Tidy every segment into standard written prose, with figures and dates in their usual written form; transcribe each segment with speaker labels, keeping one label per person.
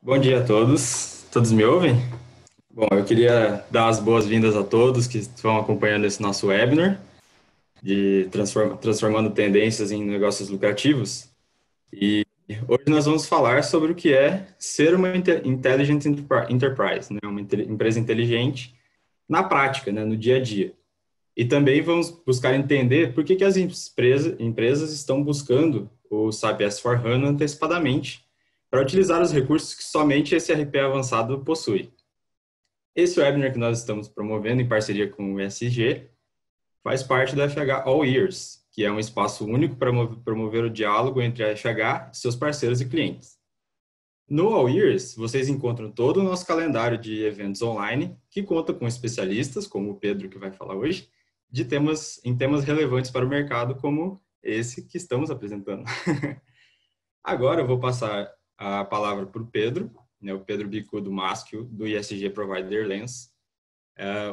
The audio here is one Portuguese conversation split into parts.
Speaker 1: Bom dia a todos. Todos me ouvem? Bom, eu queria dar as boas-vindas a todos que estão acompanhando esse nosso webinar de transformando tendências em negócios lucrativos. E hoje nós vamos falar sobre o que é ser uma intelligent enterprise, né? Uma empresa inteligente na prática, né? No dia a dia. E também vamos buscar entender por que as empresas estão buscando o SAP S/4HANA antecipadamente para utilizar os recursos que somente esse RP avançado possui. Esse webinar que nós estamos promovendo em parceria com o ESG faz parte do FH All Ears, que é um espaço único para promover o diálogo entre a FH, seus parceiros e clientes. No All Ears, vocês encontram todo o nosso calendário de eventos online, que conta com especialistas, como o Pedro, que vai falar hoje, em temas relevantes para o mercado, como esse que estamos apresentando. Agora eu vou passar a palavra para o Pedro, né, o Pedro Bicudo Maschio, do ISG Provider Lens.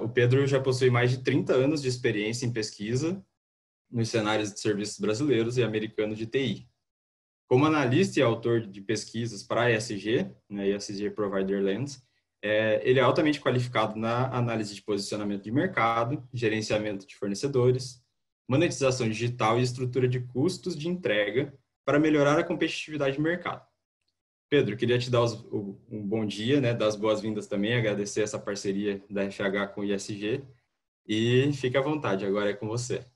Speaker 1: O Pedro já possui mais de 30 anos de experiência em pesquisa nos cenários de serviços brasileiros e americanos de TI. Como analista e autor de pesquisas para a ESG, né, ESG Provider Lens, ele é altamente qualificado na análise de posicionamento de mercado, gerenciamento de fornecedores, monetização digital e estrutura de custos de entrega para melhorar a competitividade de mercado. Pedro, queria te dar um bom dia, né, dar as boas-vindas também, agradecer essa parceria da FH com o ISG e fique à vontade, agora é com você.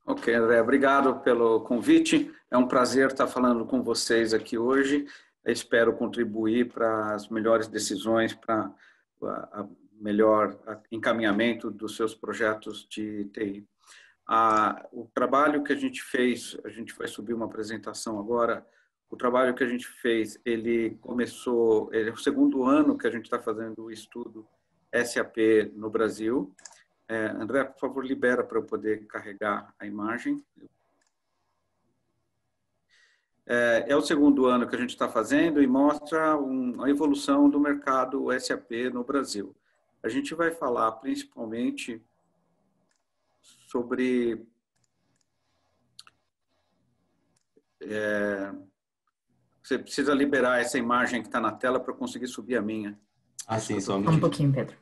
Speaker 2: Ok, André, obrigado pelo convite. É um prazer estar falando com vocês aqui hoje. Eu espero contribuir para as melhores decisões, para melhor encaminhamento dos seus projetos de TI. O trabalho que a gente fez, a gente vai subir uma apresentação agora. O trabalho que a gente fez, ele é o segundo ano que a gente está fazendo o estudo SAP no Brasil. André, por favor, libera para eu poder carregar a imagem. É o segundo ano que a gente está fazendo e mostra a evolução do mercado SAP no Brasil. A gente vai falar principalmente sobre você precisa liberar essa imagem que está na tela para eu conseguir subir a minha.
Speaker 1: Assim, só
Speaker 3: Um pouquinho, Pedro.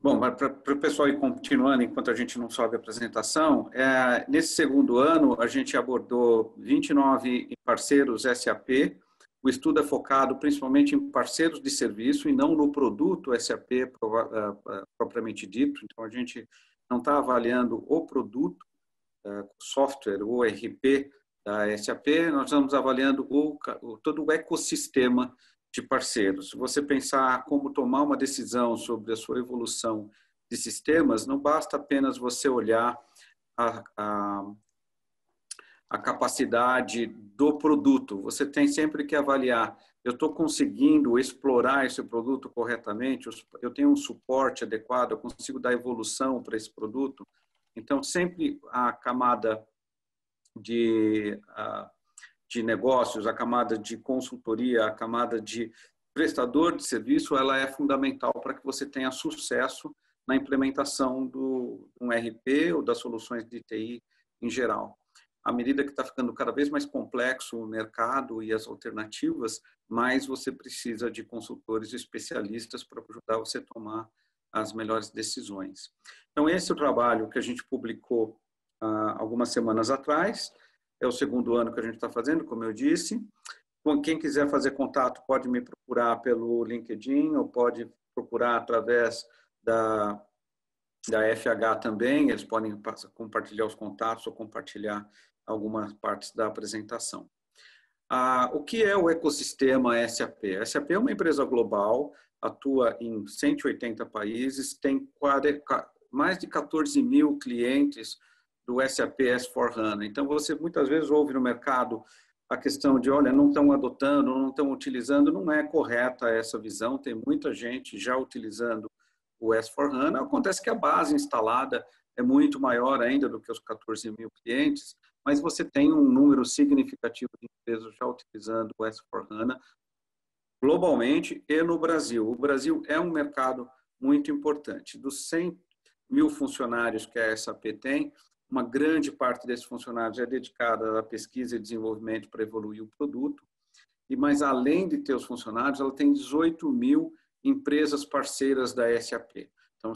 Speaker 2: Bom, para o pessoal ir continuando, enquanto a gente não sobe a apresentação, nesse segundo ano a gente abordou 29 parceiros SAP. O estudo é focado principalmente em parceiros de serviço e não no produto SAP propriamente dito. Então, a gente não está avaliando o produto, software, o ERP da SAP, nós estamos avaliando todo o ecossistema de parceiros. Se você pensar como tomar uma decisão sobre a sua evolução de sistemas, não basta apenas você olhar a capacidade do produto. Você tem sempre que avaliar, eu estou conseguindo explorar esse produto corretamente, eu tenho um suporte adequado, eu consigo dar evolução para esse produto. Então, sempre a camada de negócios, a camada de consultoria, a camada de prestador de serviço, ela é fundamental para que você tenha sucesso na implementação do um RP ou das soluções de TI em geral. À medida que está ficando cada vez mais complexo o mercado e as alternativas, mais você precisa de consultores especialistas para ajudar você a tomar as melhores decisões. Então, esse é o trabalho que a gente publicou algumas semanas atrás. É o segundo ano que a gente está fazendo, como eu disse. Quem quiser fazer contato pode me procurar pelo LinkedIn ou pode procurar através da FH também. Eles podem compartilhar os contatos ou compartilhar algumas partes da apresentação. O que é o ecossistema SAP? A SAP é uma empresa global, atua em 180 países, tem mais de 14 mil clientes do SAP S/4HANA. Então, você muitas vezes ouve no mercado a questão de, olha, não estão adotando, não estão utilizando. Não é correta essa visão, tem muita gente já utilizando o S/4HANA. Acontece que a base instalada é muito maior ainda do que os 14 mil clientes, mas você tem um número significativo de empresas já utilizando o S/4HANA globalmente e no Brasil. O Brasil é um mercado muito importante. Dos 100 mil funcionários que a SAP tem, uma grande parte desses funcionários é dedicada à pesquisa e desenvolvimento para evoluir o produto. Mas além de ter os funcionários, ela tem 18 mil empresas parceiras da SAP. Então,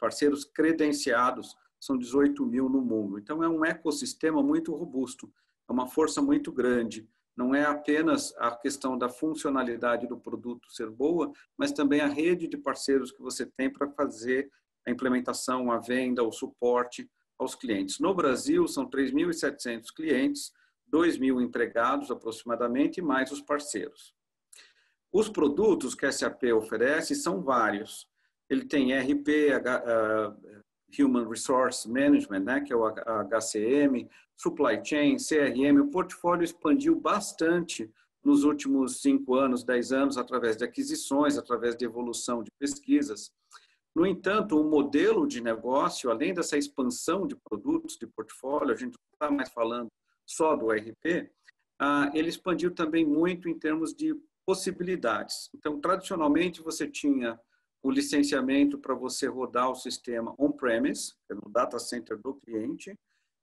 Speaker 2: parceiros credenciados são 18 mil no mundo. Então, é um ecossistema muito robusto, é uma força muito grande. Não é apenas a questão da funcionalidade do produto ser boa, mas também a rede de parceiros que você tem para fazer a implementação, a venda, o suporte aos clientes. No Brasil, são 3.700 clientes, 2.000 empregados aproximadamente, e mais os parceiros. Os produtos que a SAP oferece são vários. Ele tem RP, Human Resource Management, né, que é o HCM, Supply Chain, CRM. O portfólio expandiu bastante nos últimos 5 anos, 10 anos, através de aquisições, através de evolução de pesquisas. No entanto, o modelo de negócio, além dessa expansão de produtos, de portfólio, a gente não está mais falando só do RP, ele expandiu também muito em termos de possibilidades. Então, tradicionalmente, você tinha o licenciamento para você rodar o sistema on-premise, que é no data center do cliente,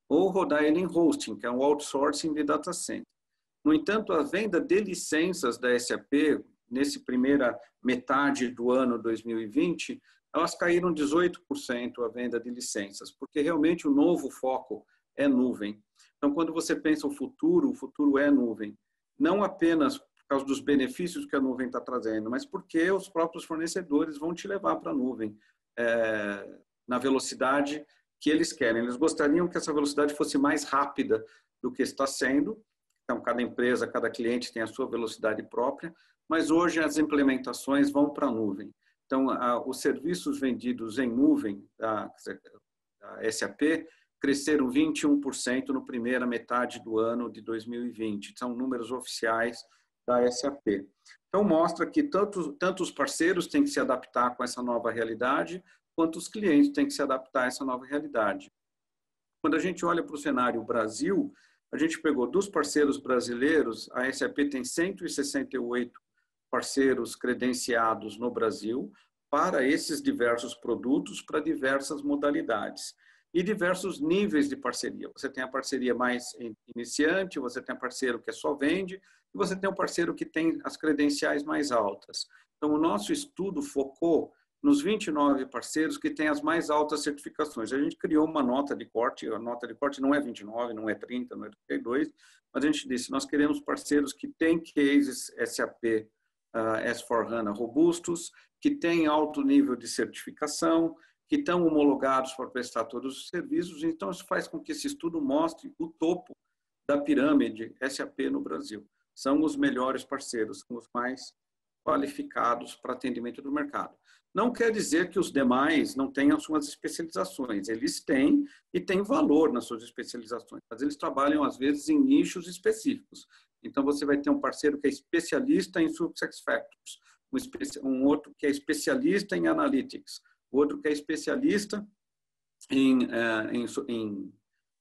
Speaker 2: ou rodar ele em hosting, que é um outsourcing de data center. No entanto, a venda de licenças da SAP, nesse primeira metade do ano 2020, elas caíram 18% a venda de licenças, porque realmente o novo foco é nuvem. Então, quando você pensa o futuro é nuvem. Não apenas por causa dos benefícios que a nuvem está trazendo, mas porque os próprios fornecedores vão te levar para a nuvem na velocidade que eles querem. Eles gostariam que essa velocidade fosse mais rápida do que está sendo. Então, cada empresa, cada cliente tem a sua velocidade própria, mas hoje as implementações vão para a nuvem. Então, os serviços vendidos em nuvem da SAP cresceram 21% no primeira metade do ano de 2020. São números oficiais da SAP. Então, mostra que tanto os parceiros têm que se adaptar com essa nova realidade, quanto os clientes têm que se adaptar a essa nova realidade. Quando a gente olha para o cenário Brasil, a gente pegou dos parceiros brasileiros, a SAP tem 168 parceiros credenciados no Brasil para esses diversos produtos, para diversas modalidades e diversos níveis de parceria. Você tem a parceria mais iniciante, você tem a parceiro que só vende, e você tem um parceiro que tem as credenciais mais altas. Então, o nosso estudo focou nos 29 parceiros que têm as mais altas certificações. A gente criou uma nota de corte, a nota de corte não é 29, não é 30, não é 32, mas a gente disse, nós queremos parceiros que têm cases SAP S/4HANA robustos, que têm alto nível de certificação, que estão homologados para prestar todos os serviços. Então, isso faz com que esse estudo mostre o topo da pirâmide SAP no Brasil. São os melhores parceiros, são os mais qualificados para atendimento do mercado. Não quer dizer que os demais não tenham suas especializações. Eles têm e têm valor nas suas especializações, mas eles trabalham, às vezes, em nichos específicos. Então, você vai ter um parceiro que é especialista em SuccessFactors, um outro que é especialista em Analytics, outro que é especialista em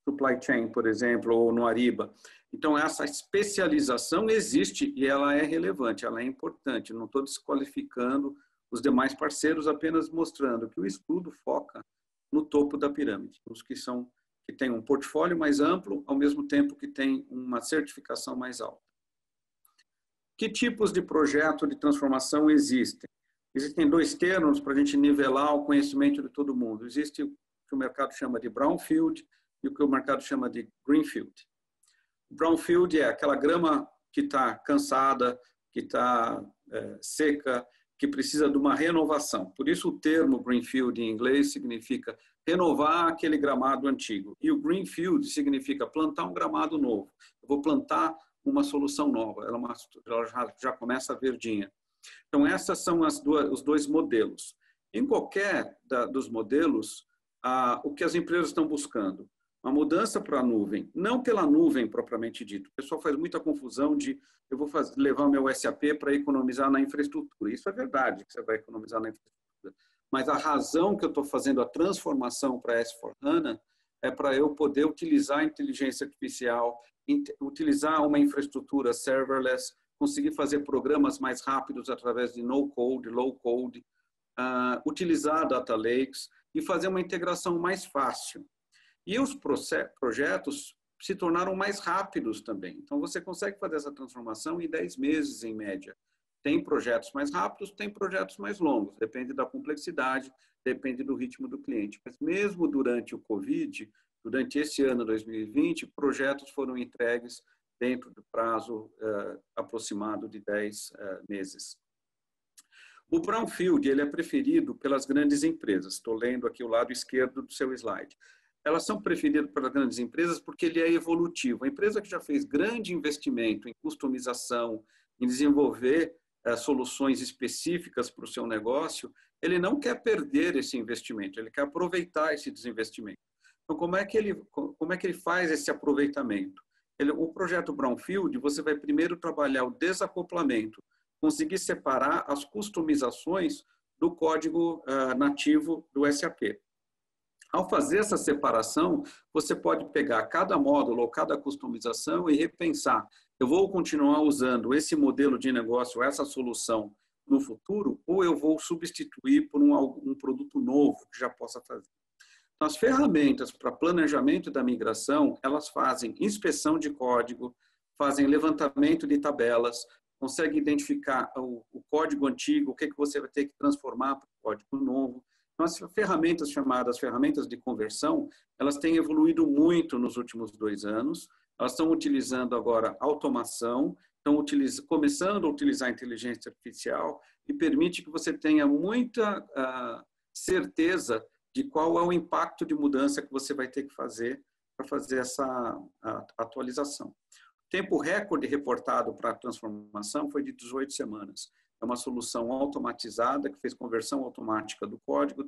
Speaker 2: Supply Chain, por exemplo, ou no Ariba. Então, essa especialização existe e ela é relevante, ela é importante. Não estou desqualificando os demais parceiros, apenas mostrando que o estudo foca no topo da pirâmide, os que têm um portfólio mais amplo, ao mesmo tempo que tem uma certificação mais alta. Que tipos de projeto de transformação existem? Existem 2 termos para a gente nivelar o conhecimento de todo mundo. Existe o que o mercado chama de brownfield e o que o mercado chama de greenfield. Brownfield é aquela grama que está cansada, que está seca, que precisa de uma renovação. Por isso o termo greenfield em inglês significa renovar aquele gramado antigo. E o greenfield significa plantar um gramado novo. Eu vou plantar uma solução nova, ela já começa verdinha. Então, essas são os 2 modelos. Em qualquer dos modelos, o que as empresas estão buscando? Uma mudança para a nuvem, não pela nuvem propriamente dito. O pessoal faz muita confusão de eu vou levar meu SAP para economizar na infraestrutura. Isso é verdade, que você vai economizar na infraestrutura. Mas a razão que eu estou fazendo a transformação para S/4HANA é para eu poder utilizar a inteligência artificial, utilizar uma infraestrutura serverless conseguir fazer programas mais rápidos através de no-code, low-code, utilizar data lakes e fazer uma integração mais fácil. E os projetos se tornaram mais rápidos também. Então, você consegue fazer essa transformação em 10 meses, em média. Tem projetos mais rápidos, tem projetos mais longos. Depende da complexidade, depende do ritmo do cliente. Mas mesmo durante o Covid, durante esse ano 2020, projetos foram entregues dentro do prazo aproximado de 10 meses. O Brownfield ele é preferido pelas grandes empresas. Estou lendo aqui o lado esquerdo do seu slide. Elas são preferidas pelas grandes empresas porque ele é evolutivo. A empresa que já fez grande investimento em customização, em desenvolver soluções específicas para o seu negócio, ele não quer perder esse investimento, ele quer aproveitar esse desinvestimento. Então, como é que ele faz esse aproveitamento? O projeto Brownfield, você vai primeiro trabalhar o desacoplamento, conseguir separar as customizações do código nativo do SAP. Ao fazer essa separação, você pode pegar cada módulo ou cada customização e repensar. Eu vou continuar usando esse modelo de negócio, essa solução no futuro, ou eu vou substituir por um produto novo que já possa fazer. Então, as ferramentas para planejamento da migração, elas fazem inspeção de código, fazem levantamento de tabelas, conseguem identificar o código antigo, o que você vai ter que transformar para o código novo. Então, as ferramentas chamadas ferramentas de conversão, elas têm evoluído muito nos últimos 2 anos. Elas estão utilizando agora automação, estão começando a utilizar inteligência artificial e permite que você tenha muita certeza de qual é o impacto de mudança que você vai ter que fazer para fazer essa atualização. O tempo recorde reportado para a transformação foi de 18 semanas. É uma solução automatizada que fez conversão automática do código,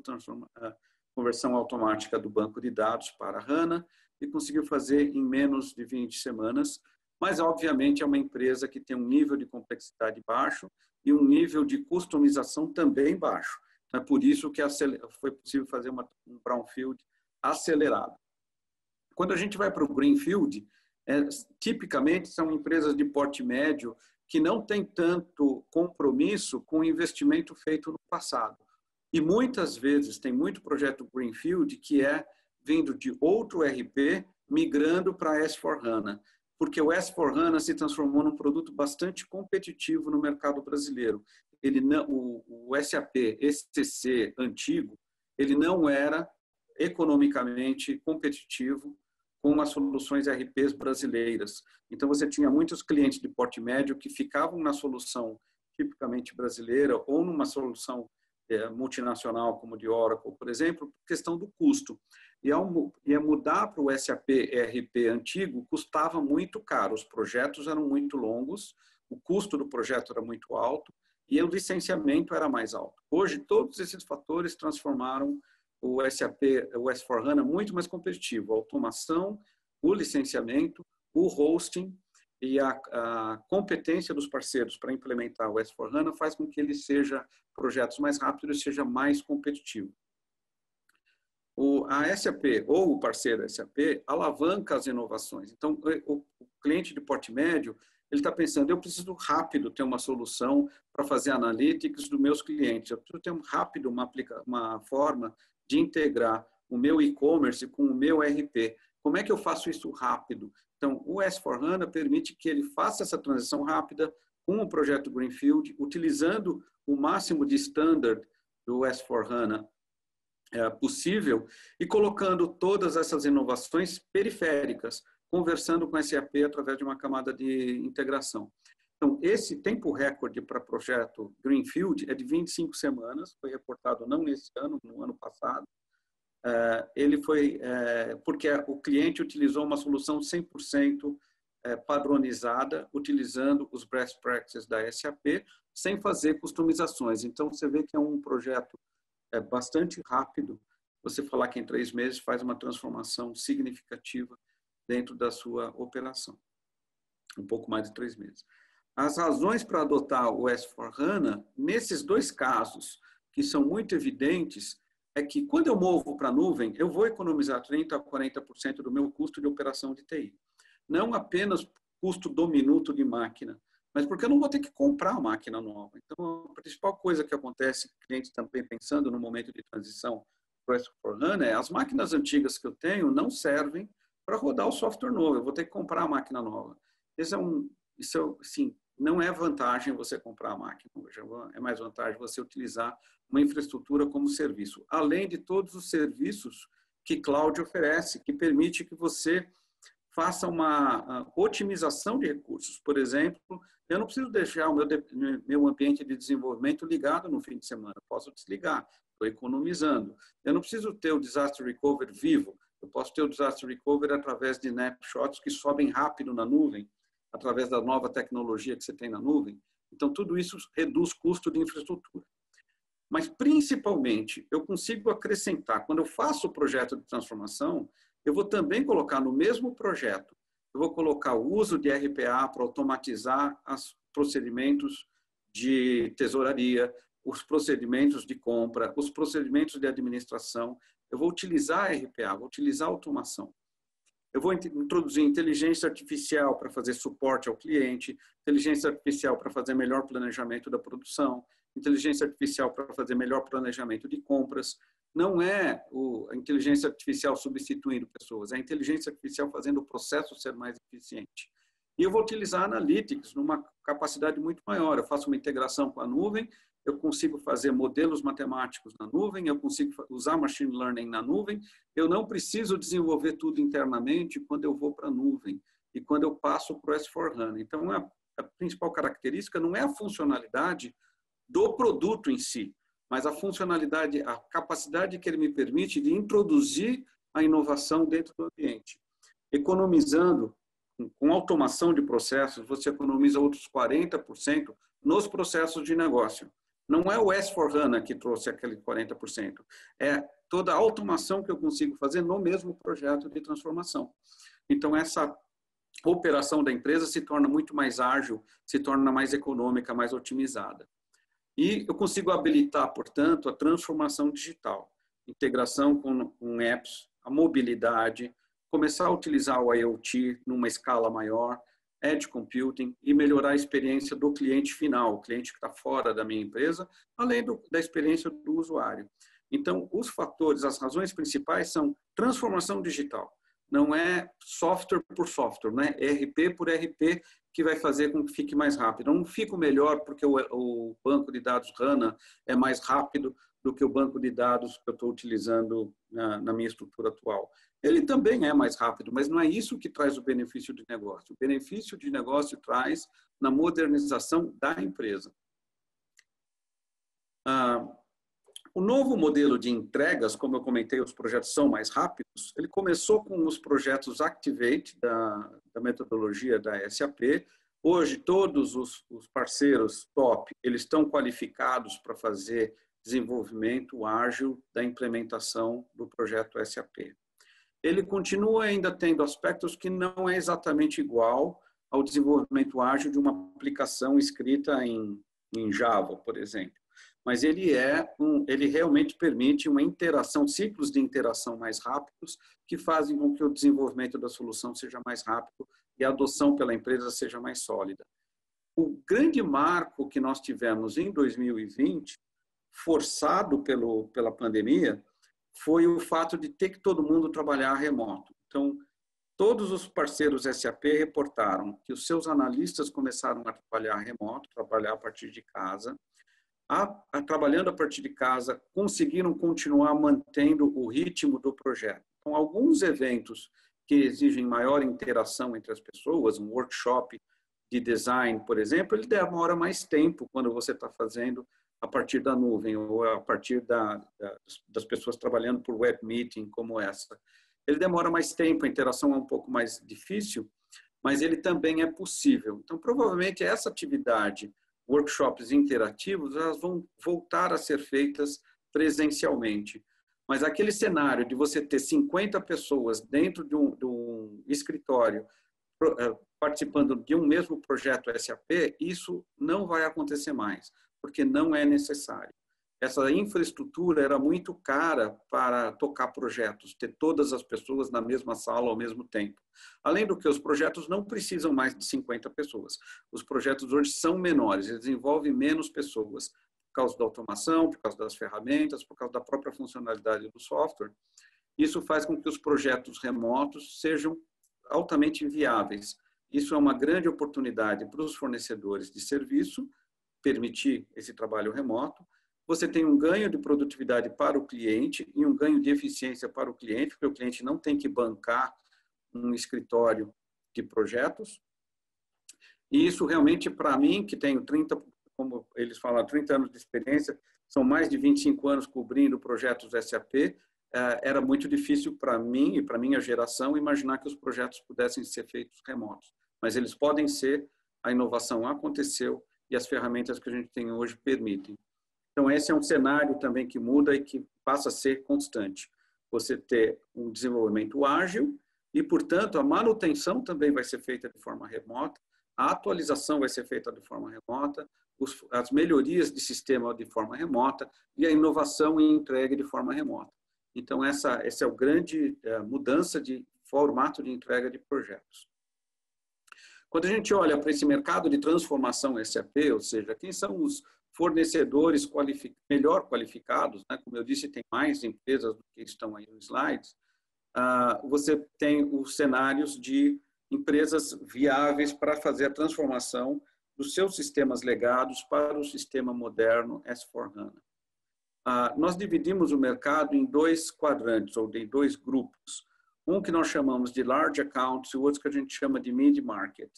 Speaker 2: conversão automática do banco de dados para a HANA e conseguiu fazer em menos de 20 semanas. Mas, obviamente, é uma empresa que tem um nível de complexidade baixo e um nível de customização também baixo. Então, é por isso que foi possível fazer um Brownfield acelerado. Quando a gente vai para o Greenfield, tipicamente são empresas de porte médio que não têm tanto compromisso com o investimento feito no passado. E muitas vezes tem muito projeto Greenfield que é vindo de outro RP migrando para S4HANA, porque o S4HANA se transformou num produto bastante competitivo no mercado brasileiro. O SAP ECC antigo, ele não era economicamente competitivo com as soluções RPs brasileiras. Então, você tinha muitos clientes de porte médio que ficavam na solução tipicamente brasileira ou numa solução multinacional, como de Oracle, por exemplo, por questão do custo. E mudar para o SAP ERP antigo custava muito caro, os projetos eram muito longos, o custo do projeto era muito alto e o licenciamento era mais alto. Hoje, todos esses fatores transformaram o SAP, o S4HANA, muito mais competitivo. A automação, o licenciamento, o hosting e a competência dos parceiros para implementar o S4HANA faz com que ele seja projetos mais rápidos e seja mais competitivo. A SAP ou o parceiro SAP alavanca as inovações. Então, o cliente de porte médio, ele está pensando, eu preciso rápido ter uma solução para fazer analytics dos meus clientes. Eu preciso ter rápido uma forma de integrar o meu e-commerce com o meu RP. Como é que eu faço isso rápido? Então, o S4HANA permite que ele faça essa transição rápida com o projeto Greenfield, utilizando o máximo de standard do S4HANA possível e colocando todas essas inovações periféricas, conversando com o SAP através de uma camada de integração. Então, esse tempo recorde para projeto Greenfield é de 25 semanas, foi reportado não nesse ano, no ano passado. Ele foi porque o cliente utilizou uma solução 100% padronizada, utilizando os best practices da SAP, sem fazer customizações. Então, você vê que é um projeto bastante rápido. Você falar que em 3 meses faz uma transformação significativa dentro da sua operação. Um pouco mais de 3 meses. As razões para adotar o S4HANA, nesses 2 casos, que são muito evidentes, é que quando eu movo para a nuvem, eu vou economizar 30% a 40% do meu custo de operação de TI. Não apenas custo do minuto de máquina, mas porque eu não vou ter que comprar a máquina nova. Então, a principal coisa que acontece, clientes também pensando no momento de transição para o S/4HANA, é as máquinas antigas que eu tenho não servem para rodar o software novo, eu vou ter que comprar a máquina nova. Sim, não é vantagem você comprar a máquina hoje, é mais vantagem você utilizar uma infraestrutura como serviço, além de todos os serviços que cloud oferece, que permite que você faça uma otimização de recursos. Por exemplo, eu não preciso deixar o meu ambiente de desenvolvimento ligado no fim de semana, eu posso desligar, estou economizando. Eu não preciso ter o Disaster Recovery vivo, eu posso ter o Disaster Recovery através de snapshots que sobem rápido na nuvem, através da nova tecnologia que você tem na nuvem. Então, tudo isso reduz custo de infraestrutura. Mas, principalmente, eu consigo acrescentar, quando eu faço o projeto de transformação, eu vou também colocar no mesmo projeto, eu vou colocar o uso de RPA para automatizar os procedimentos de tesouraria, os procedimentos de compra, os procedimentos de administração. Eu vou utilizar RPA, vou utilizar automação. Eu vou introduzir inteligência artificial para fazer suporte ao cliente, inteligência artificial para fazer melhor planejamento da produção, inteligência artificial para fazer melhor planejamento de compras. Não é a inteligência artificial substituindo pessoas, é a inteligência artificial fazendo o processo ser mais eficiente. E eu vou utilizar Analytics numa capacidade muito maior. Eu faço uma integração com a nuvem, eu consigo fazer modelos matemáticos na nuvem, eu consigo usar machine learning na nuvem, eu não preciso desenvolver tudo internamente quando eu vou para a nuvem e quando eu passo para o S/4HANA. Então, a principal característica não é a funcionalidade do produto em si, mas a funcionalidade, a capacidade que ele me permite de introduzir a inovação dentro do ambiente. Economizando, com automação de processos, você economiza outros 40% nos processos de negócio. Não é o S/4HANA que trouxe aquele 40%, é toda a automação que eu consigo fazer no mesmo projeto de transformação. Então, essa operação da empresa se torna muito mais ágil, se torna mais econômica, mais otimizada. E eu consigo habilitar, portanto, a transformação digital, integração com apps, a mobilidade, começar a utilizar o IoT numa escala maior, edge computing e melhorar a experiência do cliente final, o cliente que está fora da minha empresa, além da experiência do usuário. Então, os fatores, as razões principais são transformação digital. Não é software por software, não é RP por RP que vai fazer com que fique mais rápido. Eu não fico melhor porque o banco de dados HANA é mais rápido do que o banco de dados que eu estou utilizando na minha estrutura atual. Ele também é mais rápido, mas não é isso que traz o benefício de negócio. O benefício de negócio traz na modernização da empresa. O novo modelo de entregas, como eu comentei, os projetos são mais rápidos, ele começou com os projetos Activate, da metodologia da SAP. Hoje, todos os parceiros top, eles estão qualificados para fazer desenvolvimento ágil da implementação do projeto SAP. Ele continua ainda tendo aspectos que não é exatamente igual ao desenvolvimento ágil de uma aplicação escrita em Java, por exemplo. Mas ele realmente permite uma interação, ciclos de interação mais rápidos, que fazem com que o desenvolvimento da solução seja mais rápido e a adoção pela empresa seja mais sólida. O grande marco que nós tivemos em 2020, forçado pela pandemia, foi o fato de ter que todo mundo trabalhar remoto. Então, todos os parceiros SAP reportaram que os seus analistas começaram a trabalhar remoto, trabalhar a partir de casa. Trabalhando a partir de casa, conseguiram continuar mantendo o ritmo do projeto. Então, alguns eventos que exigem maior interação entre as pessoas, um workshop de design, por exemplo, ele demora mais tempo quando você está fazendo a partir da nuvem ou a partir das pessoas trabalhando por web meeting como essa. Ele demora mais tempo, a interação é um pouco mais difícil, mas ele também é possível. Então, provavelmente, essa atividade, workshops interativos, elas vão voltar a ser feitas presencialmente. Mas aquele cenário de você ter 50 pessoas dentro de um escritório participando de um mesmo projeto SAP, isso não vai acontecer mais, porque não é necessário. essa infraestrutura era muito cara para tocar projetos, ter todas as pessoas na mesma sala ao mesmo tempo. Além do que, os projetos não precisam mais de 50 pessoas. Os projetos hoje são menores, eles envolvem menos pessoas, por causa da automação, por causa das ferramentas, por causa da própria funcionalidade do software. Isso faz com que os projetos remotos sejam altamente viáveis. Isso é uma grande oportunidade para os fornecedores de serviço, permitir esse trabalho remoto. Você tem um ganho de produtividade para o cliente e um ganho de eficiência para o cliente, porque o cliente não tem que bancar um escritório de projetos. E isso realmente, para mim, que tenho 30, como eles falam, 30 anos de experiência, são mais de 25 anos cobrindo projetos SAP, era muito difícil para mim e para minha geração imaginar que os projetos pudessem ser feitos remotos. Mas eles podem ser, a inovação aconteceu e as ferramentas que a gente tem hoje permitem. Então, esse é um cenário também que muda e que passa a ser constante. Você ter um desenvolvimento ágil e, portanto, a manutenção também vai ser feita de forma remota, a atualização vai ser feita de forma remota, as melhorias de sistema de forma remota e a inovação e entrega de forma remota. Então, essa é a grande mudança de formato de entrega de projetos. Quando a gente olha para esse mercado de transformação SAP, ou seja, quem são os fornecedores melhor qualificados, né? Como eu disse, tem mais empresas do que estão aí nos slides, você tem os cenários de empresas viáveis para fazer a transformação dos seus sistemas legados para o sistema moderno S/4HANA. Nós dividimos o mercado em dois quadrantes, ou em dois grupos. Um que nós chamamos de large accounts e o outro que a gente chama de mid-market.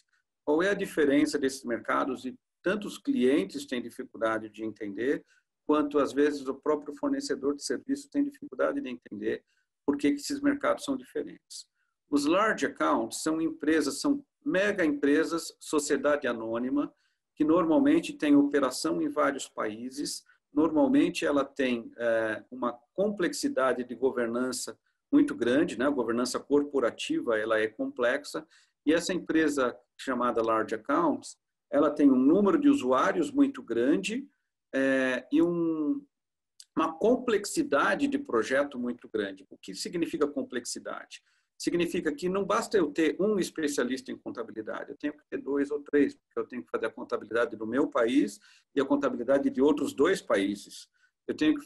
Speaker 2: Qual é a diferença desses mercados? E tanto os clientes têm dificuldade de entender, quanto às vezes o próprio fornecedor de serviço tem dificuldade de entender por que esses mercados são diferentes. Os large accounts são empresas, são mega empresas, sociedade anônima, que normalmente tem operação em vários países. Normalmente ela tem uma complexidade de governança muito grande, né? A governança corporativa ela é complexa, e essa empresa chamada Large Accounts, ela tem um número de usuários muito grande e uma complexidade de projeto muito grande. O que significa complexidade? Significa que não basta eu ter um especialista em contabilidade, eu tenho que ter 2 ou 3, porque eu tenho que fazer a contabilidade do meu país e a contabilidade de outros 2 países. Eu tenho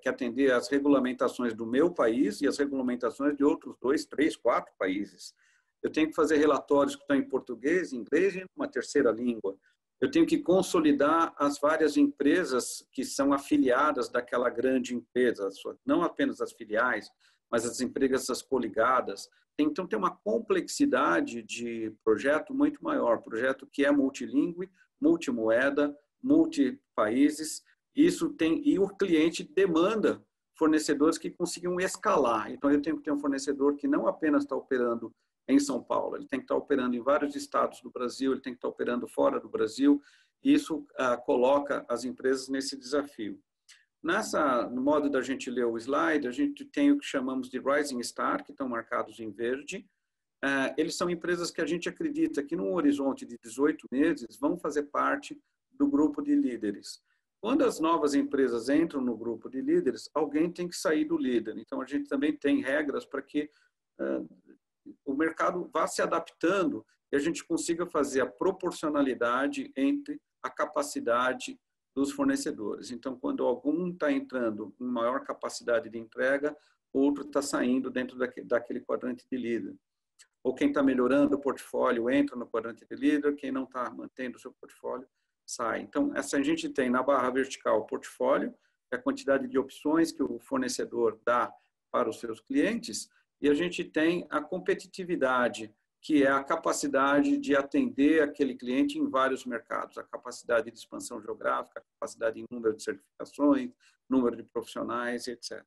Speaker 2: que atender às regulamentações do meu país e às regulamentações de outros 2, 3, 4 países. Eu tenho que fazer relatórios que estão em português, inglês e uma terceira língua. Eu tenho que consolidar as várias empresas que são afiliadas daquela grande empresa, não apenas as filiais, mas as empresas coligadas. Então, tem uma complexidade de projeto muito maior, projeto que é multilingüe, multimoeda, multipaíses. Isso tem, e o cliente demanda fornecedores que consigam escalar. Então, eu tenho que ter um fornecedor que não apenas está operando em São Paulo, ele tem que estar operando em vários estados do Brasil, ele tem que estar operando fora do Brasil. Isso coloca as empresas nesse desafio. No modo da gente ler o slide, a gente tem o que chamamos de Rising Star, que estão marcados em verde. Eles são empresas que a gente acredita que num horizonte de 18 meses vão fazer parte do grupo de líderes. Quando as novas empresas entram no grupo de líderes, alguém tem que sair do líder. Então, a gente também tem regras para que o mercado vá se adaptando e a gente consiga fazer a proporcionalidade entre a capacidade dos fornecedores. Então, quando algum está entrando em maior capacidade de entrega, outro está saindo dentro daquele quadrante de líder. Ou quem está melhorando o portfólio entra no quadrante de líder, quem não está mantendo o seu portfólio sai. Então, essa a gente tem na barra vertical o portfólio, a quantidade de opções que o fornecedor dá para os seus clientes, e a gente tem a competitividade, que é a capacidade de atender aquele cliente em vários mercados, a capacidade de expansão geográfica, a capacidade em número de certificações, número de profissionais, etc.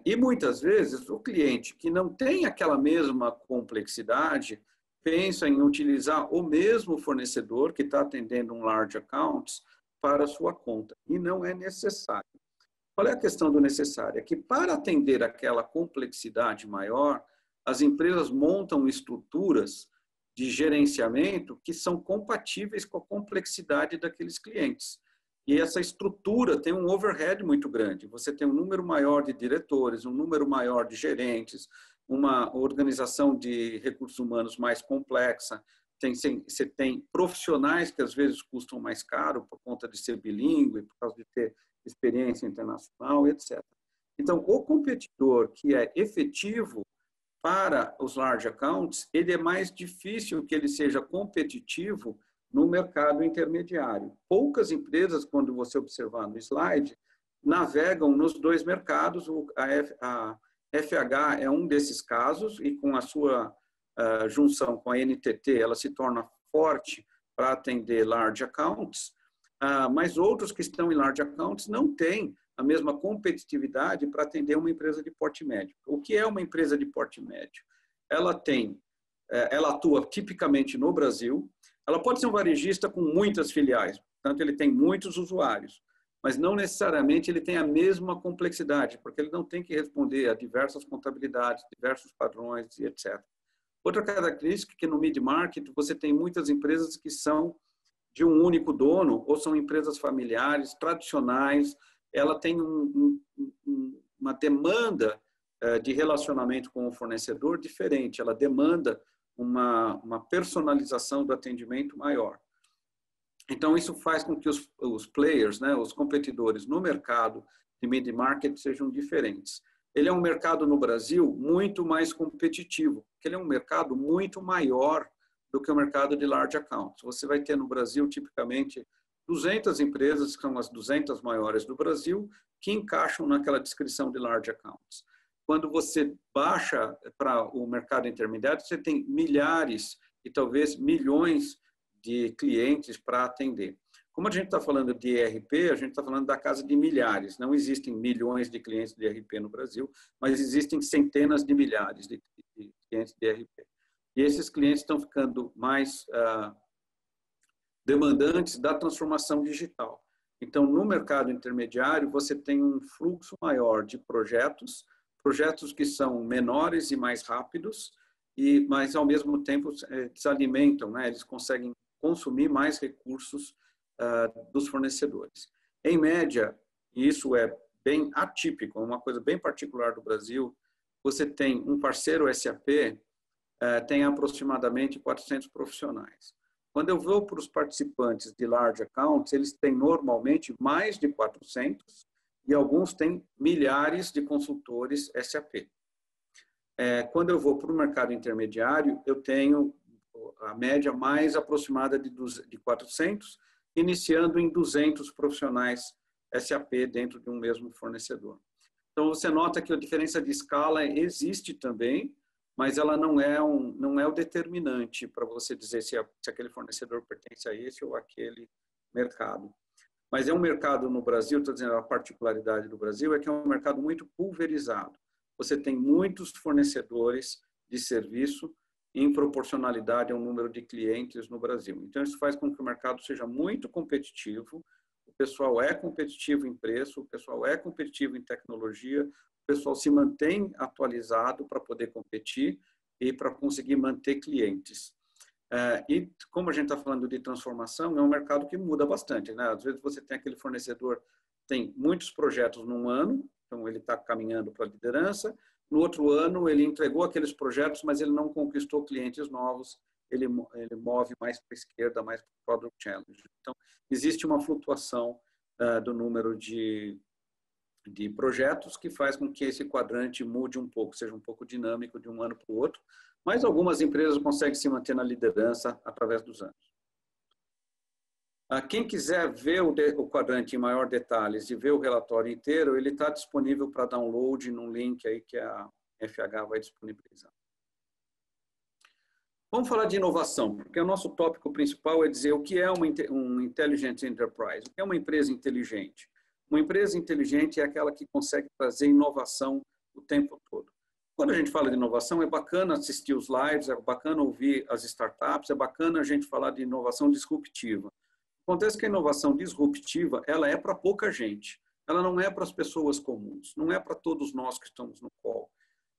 Speaker 2: E muitas vezes o cliente que não tem aquela mesma complexidade pensa em utilizar o mesmo fornecedor que está atendendo um large accounts para a sua conta, e não é necessário. Qual é a questão do necessário? É que para atender aquela complexidade maior, as empresas montam estruturas de gerenciamento que são compatíveis com a complexidade daqueles clientes. E essa estrutura tem um overhead muito grande. Você tem um número maior de diretores, um número maior de gerentes, uma organização de recursos humanos mais complexa. Você tem profissionais que às vezes custam mais caro por conta de ser bilíngue, por causa de ter experiência internacional, etc. Então, o competidor que é efetivo para os large accounts, ele é mais difícil que ele seja competitivo no mercado intermediário. Poucas empresas, quando você observar no slide, navegam nos dois mercados. A FH é um desses casos e com a sua junção com a NTT, ela se torna forte para atender large accounts, mas outros que estão em large accounts não têm a mesma competitividade para atender uma empresa de porte médio. O que é uma empresa de porte médio? Ela atua tipicamente no Brasil, ela pode ser um varejista com muitas filiais, portanto ele tem muitos usuários, mas não necessariamente ele tem a mesma complexidade, porque ele não tem que responder a diversas contabilidades, diversos padrões e etc. Outra característica é que no mid-market você tem muitas empresas que são de um único dono ou são empresas familiares, tradicionais. Ela tem uma demanda de relacionamento com o fornecedor diferente, ela demanda uma personalização do atendimento maior. Então, isso faz com que os players, né, os competidores no mercado de mid-market sejam diferentes. Ele é um mercado no Brasil muito mais competitivo, porque ele é um mercado muito maior do que o mercado de large accounts. Você vai ter no Brasil, tipicamente, 200 empresas, que são as 200 maiores do Brasil, que encaixam naquela descrição de large accounts. Quando você baixa para o mercado intermediário, você tem milhares e talvez milhões de clientes para atender. Como a gente está falando de ERP, a gente está falando da casa de milhares. Não existem milhões de clientes de ERP no Brasil, mas existem centenas de milhares de clientes de ERP. E esses clientes estão ficando mais demandantes da transformação digital. Então, no mercado intermediário, você tem um fluxo maior de projetos que são menores e mais rápidos, mas, ao mesmo tempo, se alimentam, né? Eles conseguem consumir mais recursos dos fornecedores. Em média, e isso é bem atípico, uma coisa bem particular do Brasil, você tem um parceiro SAP, tem aproximadamente 400 profissionais. Quando eu vou para os participantes de large accounts, eles têm normalmente mais de 400 e alguns têm milhares de consultores SAP. Quando eu vou para o mercado intermediário, eu tenho a média mais aproximada de 400, iniciando em 200 profissionais SAP dentro de um mesmo fornecedor. Então, você nota que a diferença de escala existe também, mas ela não é o determinante para você dizer se aquele fornecedor pertence a esse ou aquele mercado. Mas é um mercado no Brasil, estou dizendo, a particularidade do Brasil é que é um mercado muito pulverizado. Você tem muitos fornecedores de serviço em proporcionalidade ao número de clientes no Brasil. Então, isso faz com que o mercado seja muito competitivo, o pessoal é competitivo em preço, o pessoal é competitivo em tecnologia, o pessoal se mantém atualizado para poder competir e para conseguir manter clientes. E como a gente está falando de transformação, é um mercado que muda bastante, né? Às vezes você tem aquele fornecedor, tem muitos projetos num ano, então ele está caminhando para a liderança, no outro ano ele entregou aqueles projetos, mas ele não conquistou clientes novos, ele move mais para a esquerda, mais para o Product Challenge. Então, existe uma flutuação do número de projetos que faz com que esse quadrante mude um pouco, seja um pouco dinâmico de um ano para o outro, mas algumas empresas conseguem se manter na liderança através dos anos. Quem quiser ver o quadrante em maior detalhes e ver o relatório inteiro, ele está disponível para download num link aí que a FH vai disponibilizar. Vamos falar de inovação, porque o nosso tópico principal é dizer o que é um Intelligent Enterprise, o que é uma empresa inteligente. Uma empresa inteligente é aquela que consegue trazer inovação o tempo todo. Quando a gente fala de inovação, é bacana assistir os lives, é bacana ouvir as startups, é bacana a gente falar de inovação disruptiva. Acontece que a inovação disruptiva, ela é para pouca gente. Ela não é para as pessoas comuns, não é para todos nós que estamos no call.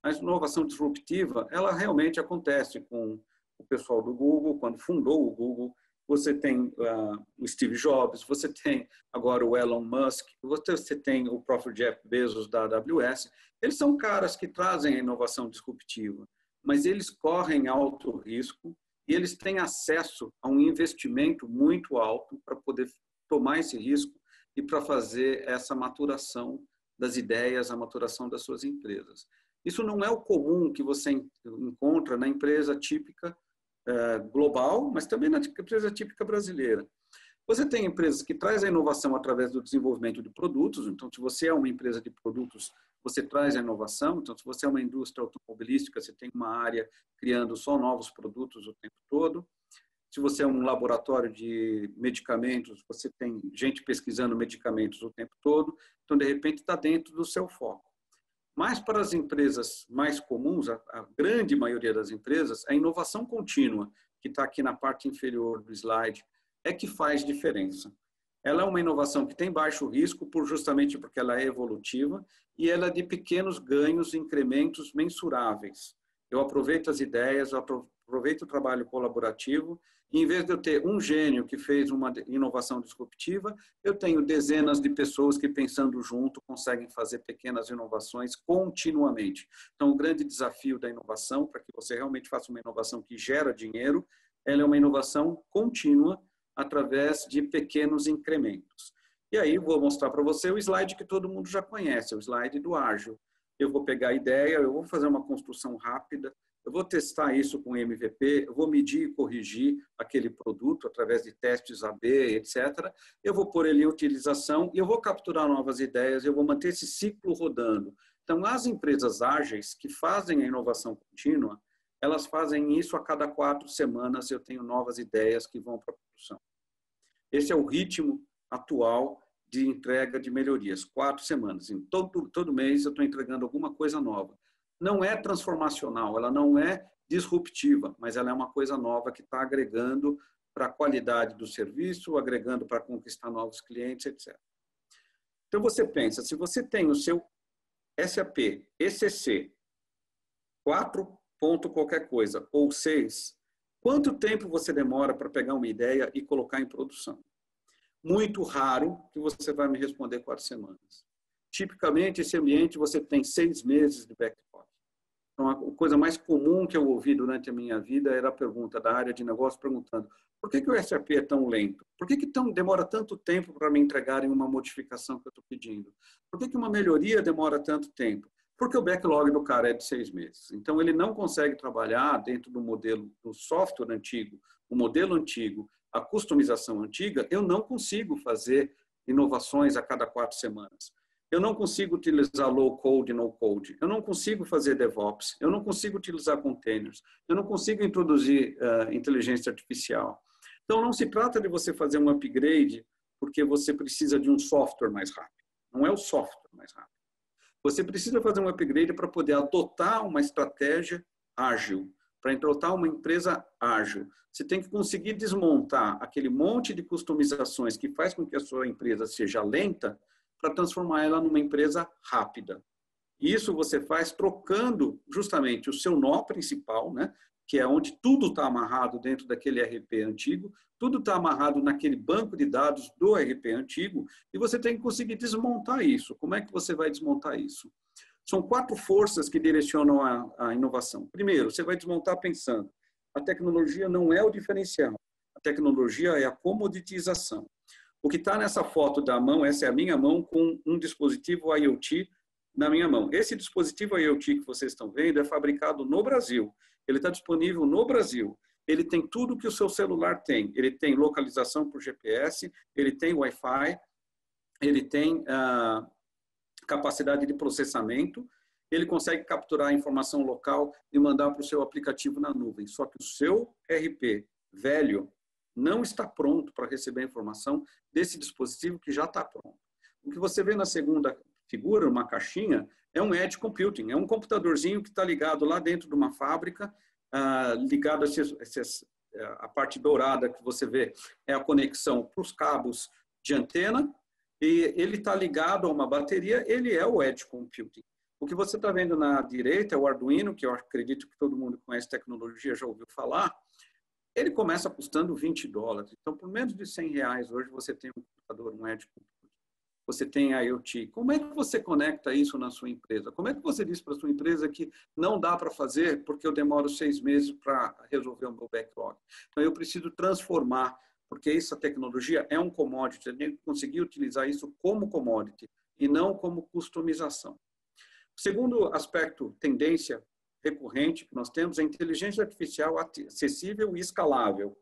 Speaker 2: A inovação disruptiva, ela realmente acontece com o pessoal do Google, quando fundou o Google, você tem o Steve Jobs, você tem agora o Elon Musk, você tem o próprio Jeff Bezos da AWS. Eles são caras que trazem a inovação disruptiva, mas eles correm alto risco e eles têm acesso a um investimento muito alto para poder tomar esse risco e para fazer essa maturação das ideias, a maturação das suas empresas. Isso não é o comum que você encontra na empresa típica global, mas também na empresa típica brasileira. Você tem empresas que trazem a inovação através do desenvolvimento de produtos. Então, se você é uma empresa de produtos, você traz a inovação. Então, se você é uma indústria automobilística, você tem uma área criando só novos produtos o tempo todo. Se você é um laboratório de medicamentos, você tem gente pesquisando medicamentos o tempo todo. Então, de repente, está dentro do seu foco. Mas para as empresas mais comuns, a grande maioria das empresas, a inovação contínua, que está aqui na parte inferior do slide, é que faz diferença. Ela é uma inovação que tem baixo risco, justamente porque ela é evolutiva, e ela é de pequenos ganhos, incrementos mensuráveis. Eu aproveito as ideias, eu aproveito o trabalho colaborativo, e em vez de eu ter um gênio que fez uma inovação disruptiva, eu tenho dezenas de pessoas que, pensando junto, conseguem fazer pequenas inovações continuamente. Então, o grande desafio da inovação, para que você realmente faça uma inovação que gera dinheiro, ela é uma inovação contínua através de pequenos incrementos. E aí, vou mostrar para você o slide que todo mundo já conhece, o slide do ágil. Eu vou pegar a ideia, eu vou fazer uma construção rápida, eu vou testar isso com MVP, eu vou medir e corrigir aquele produto através de testes AB, etc. Eu vou pôr ele em utilização e eu vou capturar novas ideias, eu vou manter esse ciclo rodando. Então, as empresas ágeis que fazem a inovação contínua, elas fazem isso a cada 4 semanas, eu tenho novas ideias que vão para a produção. Esse é o ritmo atual de entrega de melhorias, 4 semanas. Em todo mês eu estou entregando alguma coisa nova. Não é transformacional, ela não é disruptiva, mas ela é uma coisa nova que está agregando para a qualidade do serviço, agregando para conquistar novos clientes, etc. Então, você pensa, se você tem o seu SAP, ECC, 4 ponto qualquer coisa, ou 6, quanto tempo você demora para pegar uma ideia e colocar em produção? Muito raro que você vai me responder 4 semanas. Tipicamente, esse ambiente você tem 6 meses de backlog. Então, a coisa mais comum que eu ouvi durante a minha vida era a pergunta da área de negócio, perguntando: por que o SAP é tão lento? Por que demora tanto tempo para me entregarem uma modificação que eu estou pedindo? Por que uma melhoria demora tanto tempo? Porque o backlog do cara é de 6 meses. Então, ele não consegue trabalhar dentro do modelo do software antigo, o modelo antigo, a customização antiga. Eu não consigo fazer inovações a cada 4 semanas. Eu não consigo utilizar low code e no code. Eu não consigo fazer DevOps. Eu não consigo utilizar containers. Eu não consigo introduzir inteligência artificial. Então, não se trata de você fazer um upgrade porque você precisa de um software mais rápido. Não é o software mais rápido. Você precisa fazer um upgrade para poder adotar uma estratégia ágil, para adotar uma empresa ágil. Você tem que conseguir desmontar aquele monte de customizações que faz com que a sua empresa seja lenta para transformar ela numa empresa rápida. E isso você faz trocando justamente o seu nó principal, né, que é onde tudo está amarrado dentro daquele ERP antigo, tudo está amarrado naquele banco de dados do ERP antigo, e você tem que conseguir desmontar isso. Como é que você vai desmontar isso? São 4 forças que direcionam a inovação. Primeiro, você vai desmontar pensando: a tecnologia não é o diferencial, a tecnologia é a comoditização. O que está nessa foto da mão, essa é a minha mão com um dispositivo IoT na minha mão. Esse dispositivo IoT que vocês estão vendo é fabricado no Brasil. Ele está disponível no Brasil. Ele tem tudo que o seu celular tem. Ele tem localização por GPS, ele tem Wi-Fi, ele tem capacidade de processamento, ele consegue capturar a informação local e mandar para o seu aplicativo na nuvem. Só que o seu RP velho não está pronto para receber a informação desse dispositivo que já está pronto. O que você vê na segunda figura, uma caixinha, é um edge computing, é um computadorzinho que está ligado lá dentro de uma fábrica, ligado a parte dourada que você vê é a conexão para os cabos de antena, e ele está ligado a uma bateria, ele é o edge computing. O que você está vendo na direita é o Arduino, que eu acredito que todo mundo que conhece tecnologia já ouviu falar. Ele começa custando $20. Então, por menos de R$ 100, hoje você tem um computador, um edge computer. Você tem IoT. Como é que você conecta isso na sua empresa? Como é que você diz para a sua empresa que não dá para fazer porque eu demoro 6 meses para resolver o meu backlog? Então, eu preciso transformar, porque essa tecnologia é um commodity, eu tenho que conseguir utilizar isso como commodity e não como customização. O segundo aspecto, tendência recorrente que nós temos é a inteligência artificial acessível e escalável.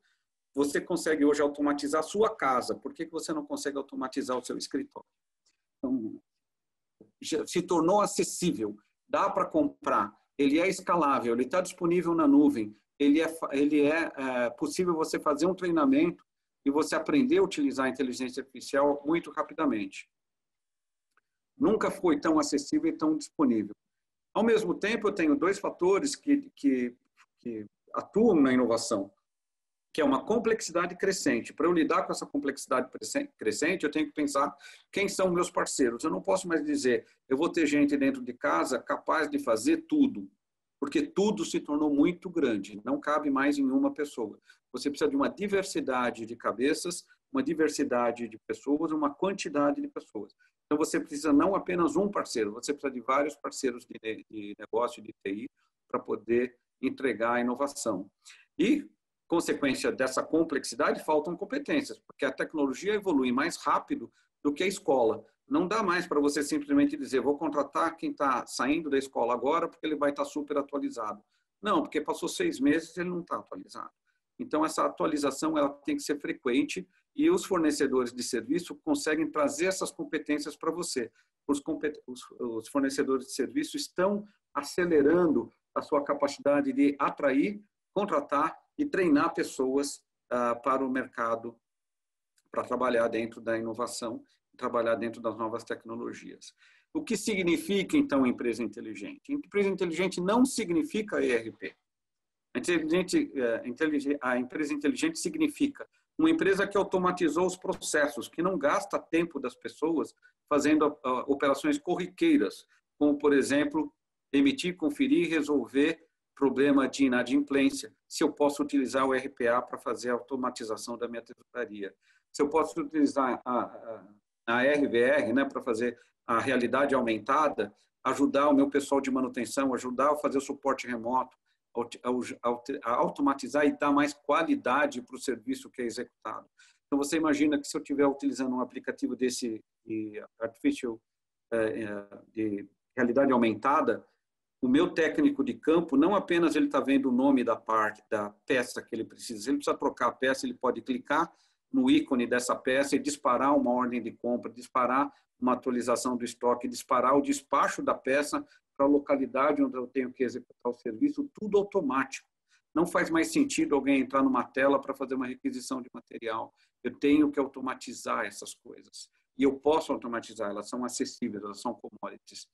Speaker 2: Você consegue hoje automatizar a sua casa, por que você não consegue automatizar o seu escritório? Então, se tornou acessível, dá para comprar, ele é escalável, ele está disponível na nuvem, ele é possível você fazer um treinamento e você aprender a utilizar a inteligência artificial muito rapidamente. Nunca foi tão acessível e tão disponível. Ao mesmo tempo, eu tenho dois fatores que atuam na inovação, que é uma complexidade crescente. Para eu lidar com essa complexidade crescente, eu tenho que pensar quem são meus parceiros. Eu não posso mais dizer, eu vou ter gente dentro de casa capaz de fazer tudo, porque tudo se tornou muito grande, não cabe mais em uma pessoa. Você precisa de uma diversidade de cabeças, uma diversidade de pessoas, uma quantidade de pessoas. Então, você precisa não apenas um parceiro, você precisa de vários parceiros de negócio, de TI, para poder entregar a inovação. E, consequência dessa complexidade, faltam competências, porque a tecnologia evolui mais rápido do que a escola. Não dá mais para você simplesmente dizer, vou contratar quem está saindo da escola agora, porque ele vai estar super atualizado. Não, porque passou 6 meses e ele não está atualizado. Então, essa atualização ela tem que ser frequente e os fornecedores de serviço conseguem trazer essas competências para você. Os fornecedores de serviço estão acelerando a sua capacidade de atrair, contratar e treinar pessoas para o mercado, para trabalhar dentro da inovação, trabalhar dentro das novas tecnologias. O que significa, então, empresa inteligente? Empresa inteligente não significa ERP. A empresa inteligente significa uma empresa que automatizou os processos, que não gasta tempo das pessoas fazendo operações corriqueiras, como, por exemplo, emitir, conferir e resolver problema de inadimplência, se eu posso utilizar o RPA para fazer a automatização da minha tesouraria. Se eu posso utilizar a RVR, né, para fazer a realidade aumentada, ajudar o meu pessoal de manutenção, ajudar a fazer o suporte remoto, a automatizar e dar mais qualidade para o serviço que é executado. Então, você imagina que se eu estiver utilizando um aplicativo desse de realidade aumentada, o meu técnico de campo, não apenas ele está vendo o nome da peça que ele precisa, se ele precisa trocar a peça, ele pode clicar no ícone dessa peça e disparar uma ordem de compra, disparar uma atualização do estoque, disparar o despacho da peça para a localidade onde eu tenho que executar o serviço, tudo automático. Não faz mais sentido alguém entrar numa tela para fazer uma requisição de material. Eu tenho que automatizar essas coisas. E eu posso automatizar, elas são acessíveis, elas são commodities.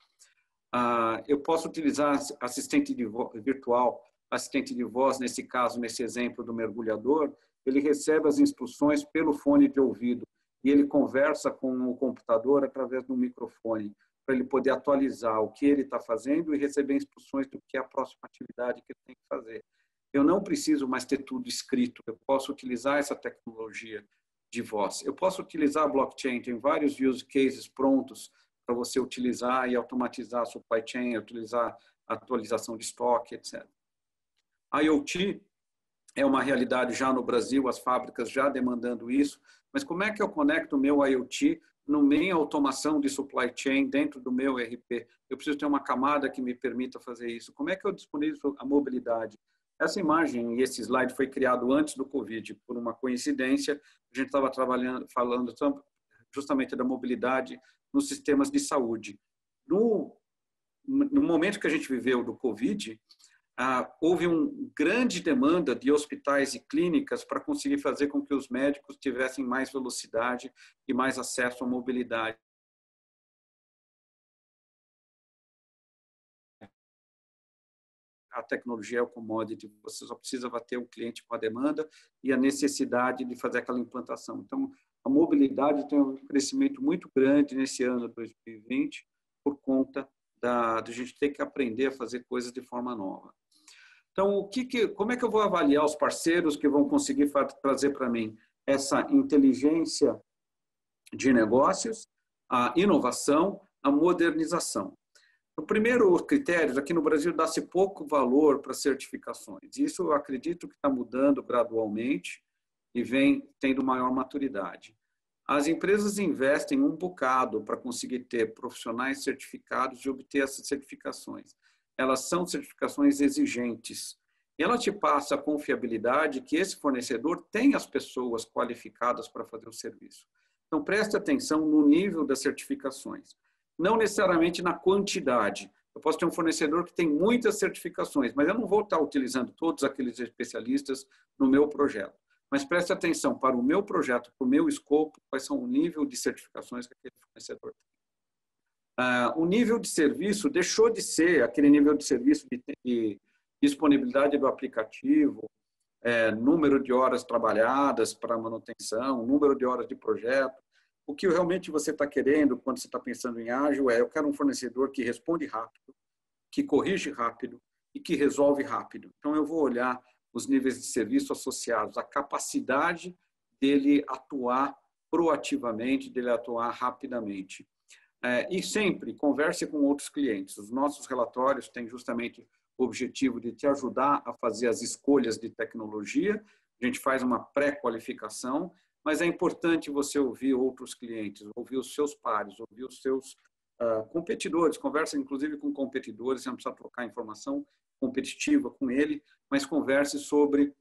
Speaker 2: Eu posso utilizar assistente virtual, assistente de voz, nesse caso, nesse exemplo do mergulhador, ele recebe as instruções pelo fone de ouvido e ele conversa com o computador através do microfone, para ele poder atualizar o que ele está fazendo e receber instruções do que é a próxima atividade que ele tem que fazer. Eu não preciso mais ter tudo escrito, eu posso utilizar essa tecnologia de voz. Eu posso utilizar a blockchain, tem vários use cases prontos para você utilizar e automatizar a supply chain, utilizar a atualização de estoque, etc. IoT é uma realidade já no Brasil, as fábricas já demandando isso, mas como é que eu conecto o meu IoT no minha automação de supply chain dentro do meu ERP? Eu preciso ter uma camada que me permita fazer isso. Como é que eu disponibilizo a mobilidade? Essa imagem e esse slide foi criado antes do Covid, por uma coincidência. A gente estava falando justamente da mobilidade nos sistemas de saúde. No momento que a gente viveu do Covid, houve uma grande demanda de hospitais e clínicas para conseguir fazer com que os médicos tivessem mais velocidade e mais acesso à mobilidade. A tecnologia é o commodity, você só precisa ter o cliente com a demanda e a necessidade de fazer aquela implantação. Então, a mobilidade tem um crescimento muito grande nesse ano 2020 por conta de a gente ter que aprender a fazer coisas de forma nova. Então, como é que eu vou avaliar os parceiros que vão conseguir trazer para mim essa inteligência de negócios, a inovação, a modernização? O primeiro critério, aqui no Brasil, dá-se pouco valor para certificações. Isso eu acredito que está mudando gradualmente e vem tendo maior maturidade. As empresas investem um bocado para conseguir ter profissionais certificados e obter essas certificações. Elas são certificações exigentes. E ela te passa a confiabilidade que esse fornecedor tem as pessoas qualificadas para fazer o serviço. Então, preste atenção no nível das certificações. Não necessariamente na quantidade. Eu posso ter um fornecedor que tem muitas certificações, mas eu não vou estar utilizando todos aqueles especialistas no meu projeto. Mas preste atenção para o meu projeto, para o meu escopo, quais são o nível de certificações que aquele fornecedor tem. O nível de serviço deixou de ser aquele nível de serviço de disponibilidade do aplicativo, número de horas trabalhadas para manutenção, número de horas de projeto. O que realmente você está querendo quando você está pensando em ágil eu quero um fornecedor que responde rápido, que corrige rápido e que resolve rápido. Então, eu vou olhar os níveis de serviço associados, a capacidade dele atuar proativamente, dele atuar rapidamente. E sempre converse com outros clientes. Os nossos relatórios têm justamente o objetivo de te ajudar a fazer as escolhas de tecnologia. A gente faz uma pré-qualificação, mas é importante você ouvir outros clientes, ouvir os seus pares, ouvir os seus competidores. Converse, inclusive, com competidores, você não precisa trocar informação competitiva com ele, mas converse sobre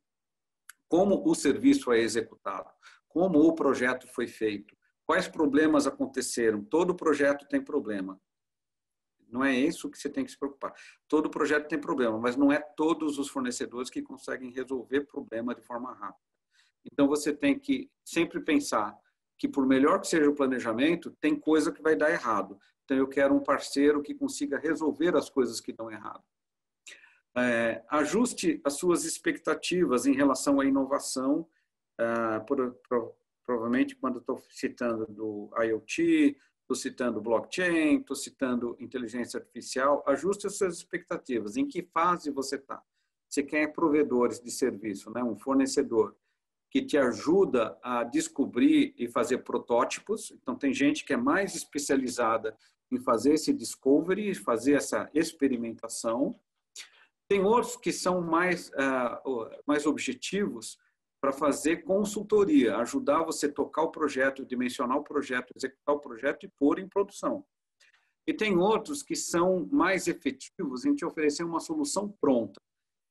Speaker 2: como o serviço é executado, como o projeto foi feito, quais problemas aconteceram. Todo projeto tem problema. Não é isso que você tem que se preocupar. Todo projeto tem problema, mas não é todos os fornecedores que conseguem resolver problema de forma rápida. Então, você tem que sempre pensar que, por melhor que seja o planejamento, tem coisa que vai dar errado. Então, eu quero um parceiro que consiga resolver as coisas que dão errado. Ajuste as suas expectativas em relação à inovação. Provavelmente, quando estou citando do IoT, estou citando blockchain, estou citando inteligência artificial, ajuste as suas expectativas. Em que fase você está? Você quer provedores de serviço, né? Um fornecedor que te ajuda a descobrir e fazer protótipos. Então, tem gente que é mais especializada em fazer esse discovery, fazer essa experimentação. Tem outros que são mais objetivos para fazer consultoria, ajudar você a tocar o projeto, dimensionar o projeto, executar o projeto e pôr em produção. E tem outros que são mais efetivos em te oferecer uma solução pronta.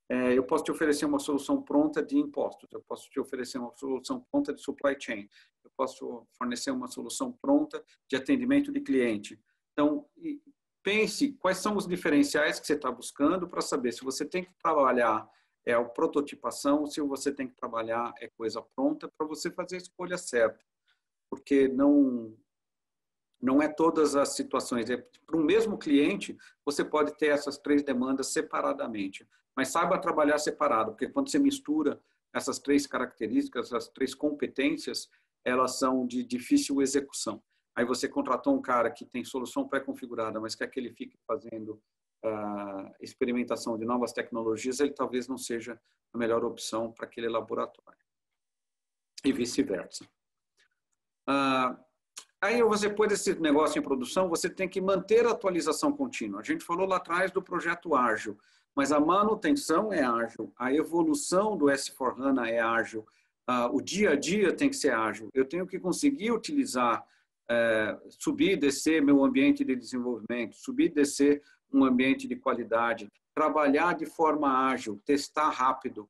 Speaker 2: Eu posso te oferecer uma solução pronta de impostos, eu posso te oferecer uma solução pronta de supply chain, eu posso fornecer uma solução pronta de atendimento de cliente. Então, pense quais são os diferenciais que você está buscando para saber se você tem que trabalhar a prototipação, se você tem que trabalhar coisa pronta para você fazer a escolha certa. Porque não é todas as situações. Para um mesmo cliente, você pode ter essas 3 demandas separadamente. Mas saiba trabalhar separado, porque quando você mistura essas 3 características, essas 3 competências, elas são de difícil execução. Aí você contratou um cara que tem solução pré-configurada, mas quer que ele fique fazendo experimentação de novas tecnologias, ele talvez não seja a melhor opção para aquele laboratório. E vice-versa. Aí você pôs esse negócio em produção, você tem que manter a atualização contínua. A gente falou lá atrás do projeto ágil, mas a manutenção é ágil, a evolução do S/4HANA é ágil, o dia a dia tem que ser ágil. Eu tenho que conseguir utilizar, subir e descer meu ambiente de desenvolvimento, subir e descer um ambiente de qualidade, trabalhar de forma ágil, testar rápido,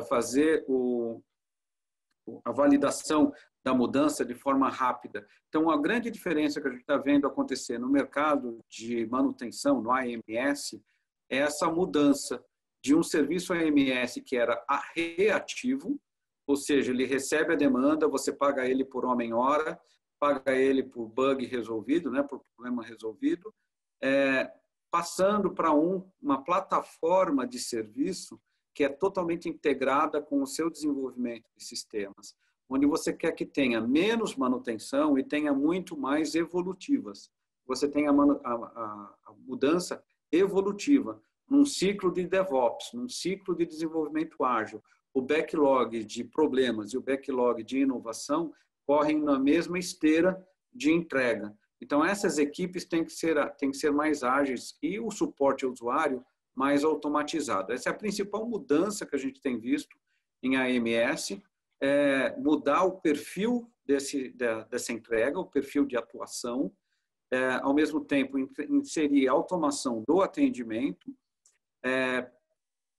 Speaker 2: fazer a validação da mudança de forma rápida. Então, a grande diferença que a gente está vendo acontecer no mercado de manutenção, no AMS, é essa mudança de um serviço AMS que era reativo, ou seja, ele recebe a demanda, você paga ele por homem-hora, paga ele por bug resolvido, né, por problema resolvido, passando para uma plataforma de serviço que é totalmente integrada com o seu desenvolvimento de sistemas, onde você quer que tenha menos manutenção e tenha muito mais evolutivas. Você tem a mudança evolutiva, num ciclo de DevOps, num ciclo de desenvolvimento ágil, o backlog de problemas e o backlog de inovação correm na mesma esteira de entrega. Então, essas equipes têm que ser mais ágeis e o suporte ao usuário mais automatizado. Essa é a principal mudança que a gente tem visto em AMS, mudar o perfil dessa entrega, o perfil de atuação, ao mesmo tempo inserir automação do atendimento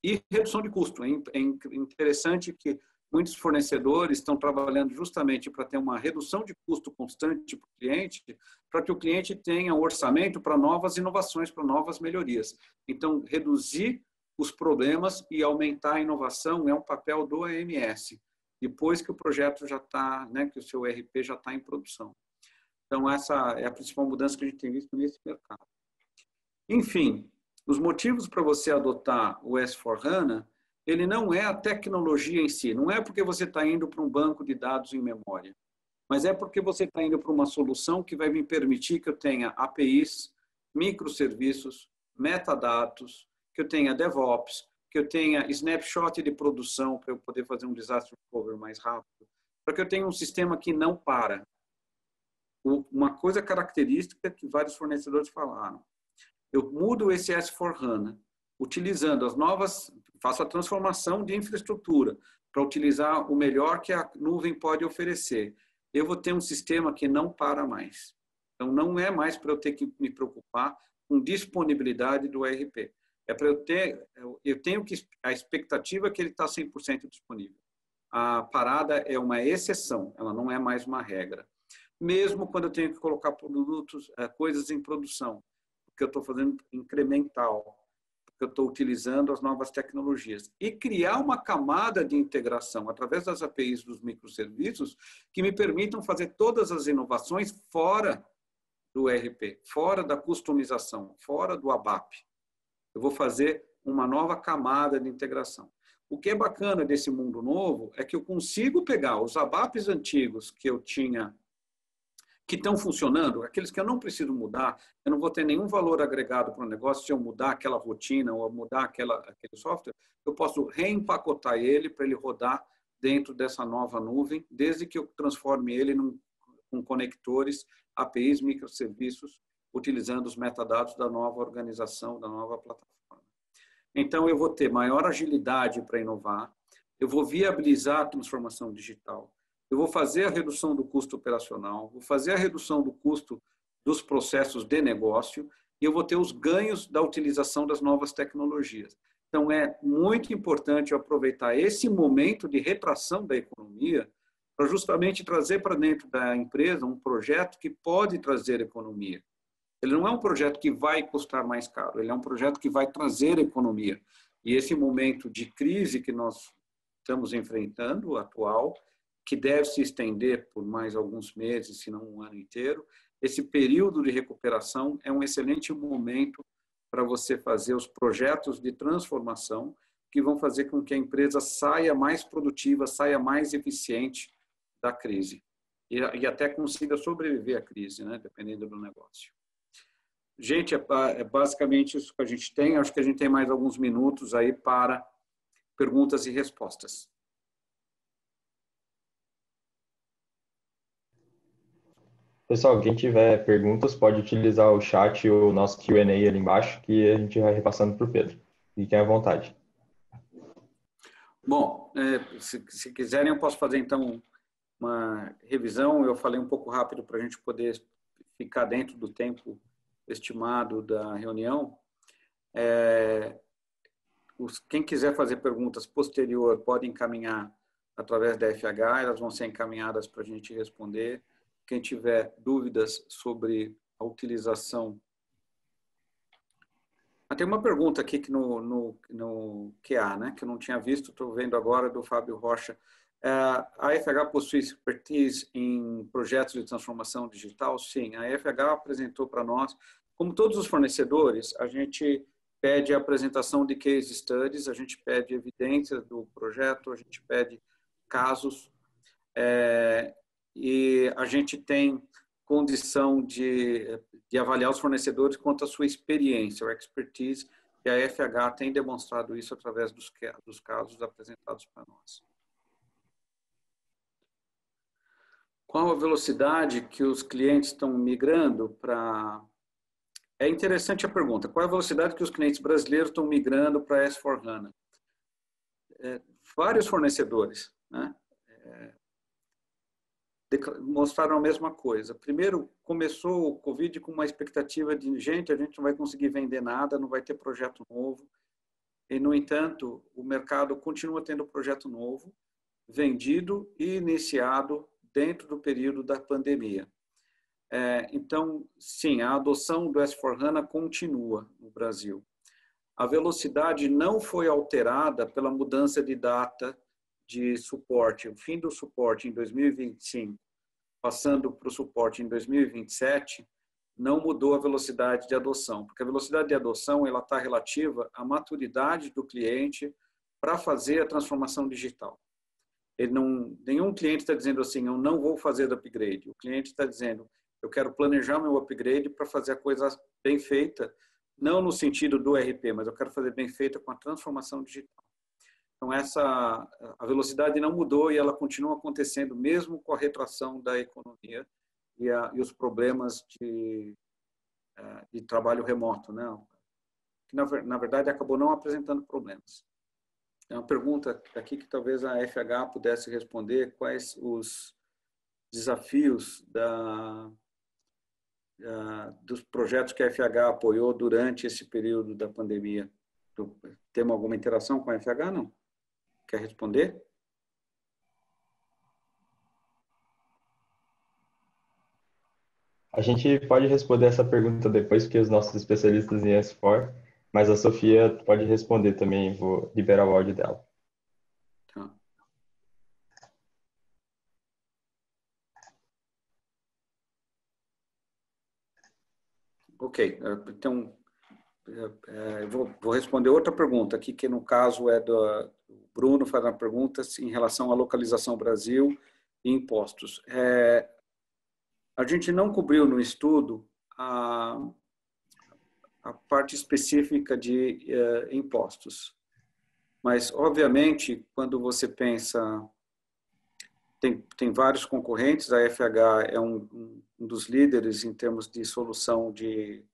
Speaker 2: e redução de custo. É interessante que muitos fornecedores estão trabalhando justamente para ter uma redução de custo constante para o cliente, para que o cliente tenha um orçamento para novas inovações, para novas melhorias. Então, reduzir os problemas e aumentar a inovação é um papel do AMS, depois que o projeto já está, né, que o seu ERP já está em produção. Então, essa é a principal mudança que a gente tem visto nesse mercado. Enfim, os motivos para você adotar o S/4HANA, ele não é a tecnologia em si, não é porque você está indo para um banco de dados em memória, mas é porque você está indo para uma solução que vai me permitir que eu tenha APIs, microserviços, metadados, que eu tenha DevOps, que eu tenha snapshot de produção para eu poder fazer um disaster recovery mais rápido, para que eu tenha um sistema que não para. Uma coisa característica que vários fornecedores falaram, eu mudo esse S/4HANA, utilizando as novas, faço a transformação de infraestrutura para utilizar o melhor que a nuvem pode oferecer. Eu vou ter um sistema que não para mais. Então, não é mais para eu ter que me preocupar com disponibilidade do ERP. É para eu tenho que, a expectativa é que ele está 100% disponível. A parada é uma exceção, ela não é mais uma regra. Mesmo quando eu tenho que colocar produtos, coisas em produção, porque eu estou fazendo incremental, porque eu estou utilizando as novas tecnologias. E criar uma camada de integração através das APIs dos microserviços que me permitam fazer todas as inovações fora do ERP, fora da customização, fora do ABAP. Eu vou fazer uma nova camada de integração. O que é bacana desse mundo novo é que eu consigo pegar os ABAPs antigos que eu tinha, que estão funcionando, aqueles que eu não preciso mudar, eu não vou ter nenhum valor agregado para o negócio se eu mudar aquela rotina ou mudar aquele software, eu posso reempacotar ele para ele rodar dentro dessa nova nuvem, desde que eu transforme ele com conectores, APIs, microserviços, utilizando os metadados da nova organização, da nova plataforma. Então, eu vou ter maior agilidade para inovar, eu vou viabilizar a transformação digital, eu vou fazer a redução do custo operacional, vou fazer a redução do custo dos processos de negócio e eu vou ter os ganhos da utilização das novas tecnologias. Então, é muito importante eu aproveitar esse momento de retração da economia para justamente trazer para dentro da empresa um projeto que pode trazer economia. Ele não é um projeto que vai custar mais caro, ele é um projeto que vai trazer economia. E esse momento de crise que nós estamos enfrentando, atual, que deve se estender por mais alguns meses, se não um ano inteiro, esse período de recuperação é um excelente momento para você fazer os projetos de transformação que vão fazer com que a empresa saia mais produtiva, saia mais eficiente da crise e até consiga sobreviver à crise, né, dependendo do negócio. Gente, é basicamente isso que a gente tem. Acho que a gente tem mais alguns minutos aí para perguntas e respostas.
Speaker 1: Pessoal, quem tiver perguntas pode utilizar o chat ou o nosso Q&A ali embaixo, que a gente vai repassando para o Pedro. Fiquem à vontade.
Speaker 2: Bom, se quiserem, eu posso fazer então uma revisão. Eu falei um pouco rápido para a gente poder ficar dentro do tempo estimado da reunião. Quem quiser fazer perguntas posterior pode encaminhar através da FH, elas vão ser encaminhadas para a gente responder. Quem tiver dúvidas sobre a utilização... Tem uma pergunta aqui que no QA, né, que eu não tinha visto, estou vendo agora, do Fábio Rocha. A FH possui expertise em projetos de transformação digital? Sim, a FH apresentou para nós, como todos os fornecedores, a gente pede a apresentação de case studies, a gente pede evidências do projeto, a gente pede casos, e a gente tem condição de avaliar os fornecedores quanto à sua experiência, ou expertise e a FH tem demonstrado isso através dos casos apresentados para nós. Qual a velocidade que os clientes estão migrando para... É interessante a pergunta. Qual a velocidade que os clientes brasileiros estão migrando para S/4HANA? Vários fornecedores, né, mostraram a mesma coisa. Primeiro, começou o Covid com uma expectativa de, gente, a gente não vai conseguir vender nada, não vai ter projeto novo. E, no entanto, o mercado continua tendo projeto novo, vendido e iniciado dentro do período da pandemia. Então, sim, a adoção do S/4HANA continua no Brasil. A velocidade não foi alterada pela mudança de data de suporte. O fim do suporte em 2025, passando para o suporte em 2027, não mudou a velocidade de adoção, porque a velocidade de adoção ela está relativa à maturidade do cliente para fazer a transformação digital. Nenhum cliente está dizendo assim, eu não vou fazer o upgrade. O cliente está dizendo, eu quero planejar meu upgrade para fazer a coisa bem feita, não no sentido do ERP, mas eu quero fazer bem feita com a transformação digital. Então, a velocidade não mudou e ela continua acontecendo mesmo com a retração da economia e os problemas de trabalho remoto, né? Que, na verdade, acabou não apresentando problemas. É uma pergunta aqui que talvez a FH pudesse responder, quais os desafios dos projetos que a FH apoiou durante esse período da pandemia. Temos alguma interação com a FH, não? Quer responder?
Speaker 1: A gente pode responder essa pergunta depois, porque os nossos especialistas em S4, mas a Sofia pode responder também, vou liberar o áudio dela.
Speaker 2: Tá. Ok, então vou responder outra pergunta aqui, que no caso é do Bruno, faz uma pergunta em relação à localização Brasil e impostos. A gente não cobriu no estudo a parte específica de impostos, mas, obviamente, quando você pensa, tem vários concorrentes, a FH é um dos líderes em termos de solução de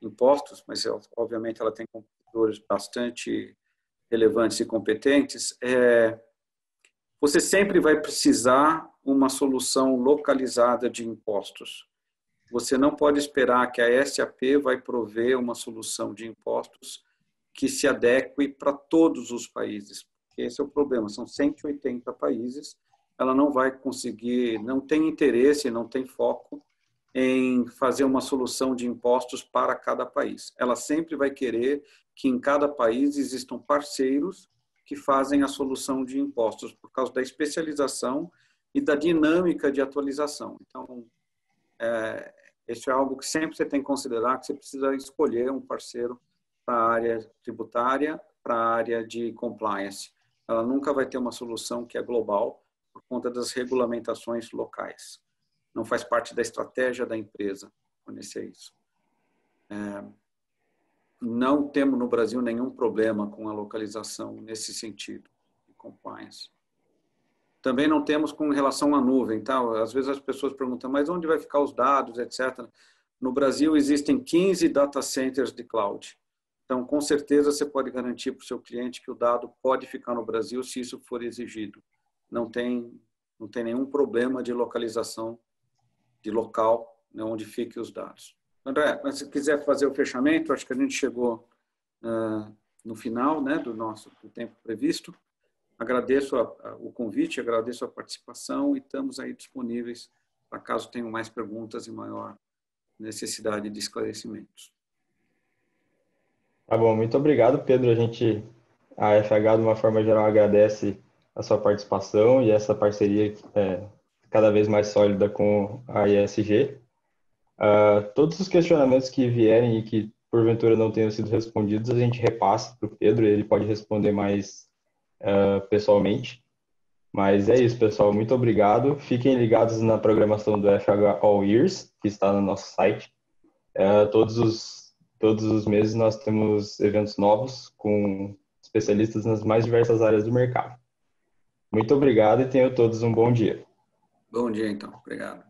Speaker 2: impostos, mas, obviamente, ela tem competidores bastante relevantes e competentes. Você sempre vai precisar uma solução localizada de impostos. Você não pode esperar que a SAP vai prover uma solução de impostos que se adeque para todos os países. Esse é o problema, são 180 países, ela não vai conseguir, não tem interesse, não tem foco em fazer uma solução de impostos para cada país. Ela sempre vai querer que em cada país existam parceiros que fazem a solução de impostos, por causa da especialização e da dinâmica de atualização. Então, isso é algo que sempre você tem que considerar, que você precisa escolher um parceiro para a área tributária, para a área de compliance. Ela nunca vai ter uma solução que é global por conta das regulamentações locais. Não faz parte da estratégia da empresa conhecer isso. Não temos no Brasil nenhum problema com a localização nesse sentido de compliance. Também não temos com relação à nuvem. Tá? Às vezes as pessoas perguntam, mas onde vai ficar os dados, etc. No Brasil existem 15 data centers de cloud. Então, com certeza, você pode garantir para o seu cliente que o dado pode ficar no Brasil se isso for exigido. Não tem nenhum problema de localização de local, né, onde fiquem os dados. André, se quiser fazer o fechamento, acho que a gente chegou no final, né, do tempo previsto. Agradeço o convite, agradeço a participação e estamos aí disponíveis para caso tenham mais perguntas e maior necessidade de esclarecimentos.
Speaker 1: Tá bom, muito obrigado, Pedro. A FH, de uma forma geral, agradece a sua participação e essa parceria cada vez mais sólida com a ISG. Todos os questionamentos que vierem e que, porventura, não tenham sido respondidos, a gente repassa para o Pedro, ele pode responder mais pessoalmente. Mas é isso, pessoal. Muito obrigado. Fiquem ligados na programação do FH All Years, que está no nosso site. Todos os Todos os meses nós temos eventos novos com especialistas nas mais diversas áreas do mercado. Muito obrigado e tenham todos um bom dia.
Speaker 2: Bom dia, então. Obrigado.